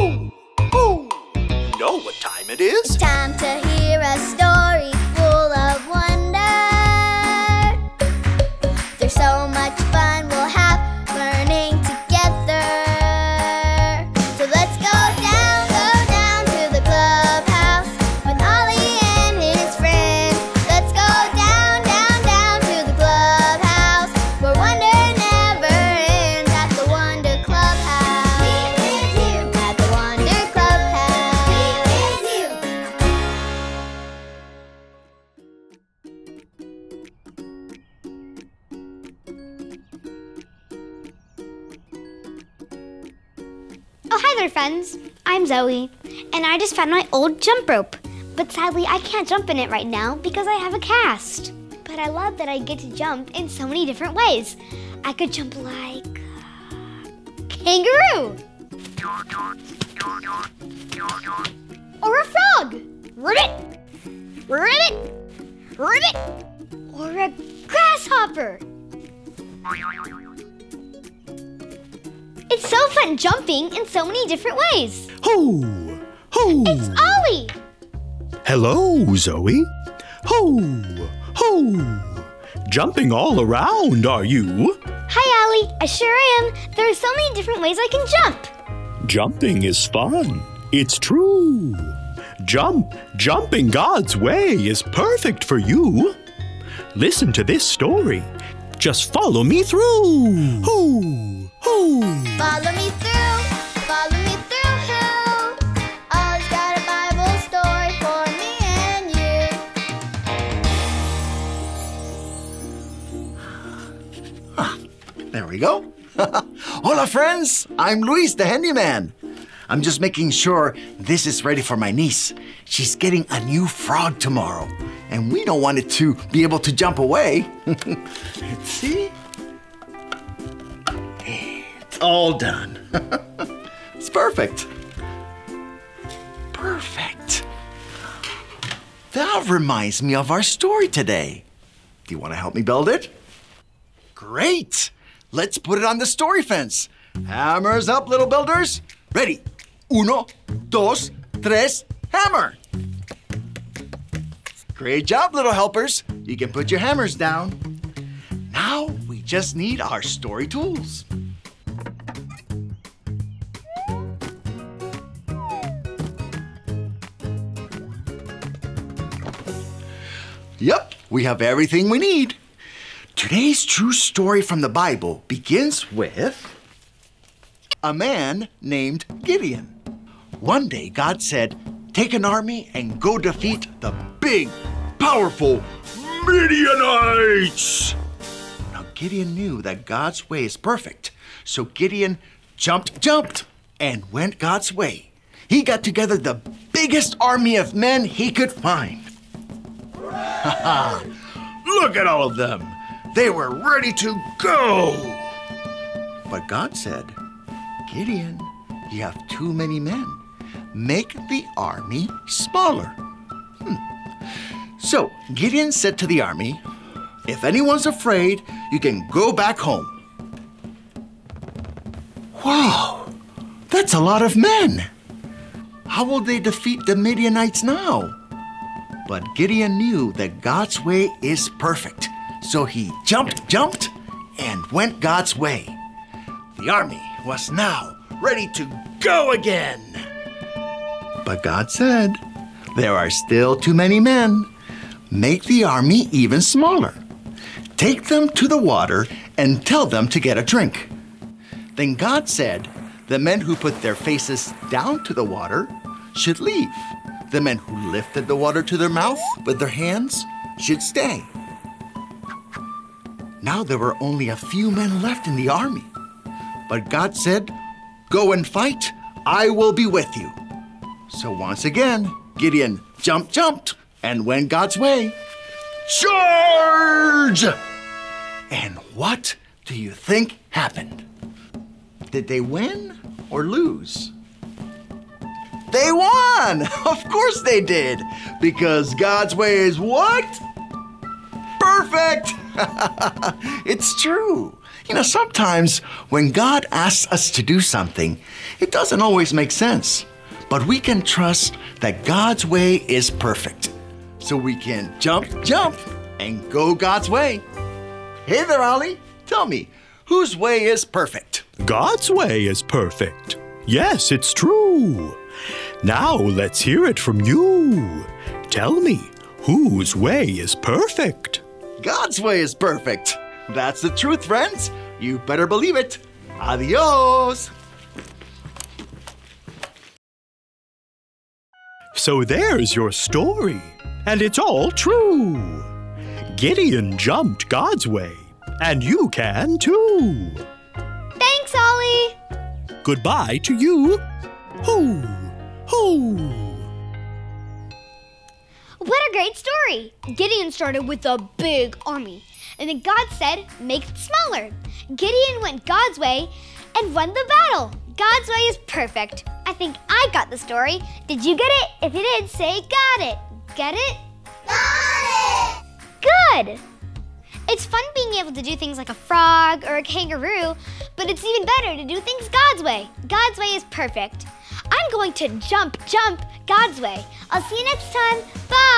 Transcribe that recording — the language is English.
Hoo! Hoo! You know what time it is? It's time to hear a story full of wonder. There's so much fun we'll have learning together. So let's go down to the clubhouse with Ollie and his friends. Let's go down to the clubhouse where wonder never ends at the Wonder Clubhouse. At the Wonder Clubhouse. Oh, hi there, friends. I'm Zoe, and I just found my old jump rope. But sadly, I can't jump in it right now because I have a cast. But I love that I get to jump in so many different ways. I could jump like kangaroo, or a frog, ribbit, ribbit, ribbit, or a grasshopper. It's so fun jumping in so many different ways. Hoo! Hoo! It's Ollie! Hello, Zoe. Hoo! Hoo! Jumping all around, are you? Hi, Ollie. I sure am. There are so many different ways I can jump. Jumping is fun. It's true. Jumping God's way is perfect for you. Listen to this story. Just follow me through. Hoo! Hoo! Follow me through, follow me through, who? Ollie's got a Bible story for me and you. There we go. Hola, friends. I'm Luis, the handyman. I'm just making sure this is ready for my niece. She's getting a new frog tomorrow, and we don't want it to be able to jump away. Let's see. It's all done. It's perfect. Perfect. That reminds me of our story today. Do you want to help me build it? Great! Let's put it on the story fence. Hammers up, little builders. Ready? Uno, dos, tres, hammer! Great job, little helpers. You can put your hammers down. Now we just need our story tools. Yep, we have everything we need. Today's true story from the Bible begins with a man named Gideon. One day, God said, take an army and go defeat the big, powerful Midianites. Now, Gideon knew that God's way is perfect, so Gideon jumped, and went God's way. He got together the biggest army of men he could find. Look at all of them. They were ready to go. But God said, Gideon, you have too many men. Make the army smaller. So Gideon said to the army, if anyone's afraid, you can go back home. Wow, that's a lot of men. How will they defeat the Midianites now? But Gideon knew that God's way is perfect. So he jumped, and went God's way. The army was now ready to go again. But God said, there are still too many men. Make the army even smaller. Take them to the water and tell them to get a drink. Then God said, the men who put their faces down to the water should leave. The men who lifted the water to their mouth with their hands should stay. Now there were only a few men left in the army. But God said, go and fight, I will be with you. So once again, Gideon jumped, and went God's way. Charge! And what do you think happened? Did they win or lose? They won! Of course they did, because God's way is what? Perfect! It's true. Sometimes when God asks us to do something, it doesn't always make sense. But we can trust that God's way is perfect. So we can jump, and go God's way. Hey there, Ollie. Tell me, whose way is perfect? God's way is perfect. Yes, it's true. Now let's hear it from you. Tell me, whose way is perfect? God's way is perfect. That's the truth, friends. You better believe it. Adios. So there's your story, and it's all true. Gideon jumped God's way, and you can too. Thanks, Ollie. Goodbye to you. Hoo, hoo. What a great story. Gideon started with a big army, and then God said, make it smaller. Gideon went God's way and won the battle. God's way is perfect. I think I got the story. Did you get it? If you did, say got it. Get it? Got it! Good. It's fun being able to do things like a frog or a kangaroo, but it's even better to do things God's way. God's way is perfect. I'm going to jump God's way. I'll see you next time. Bye.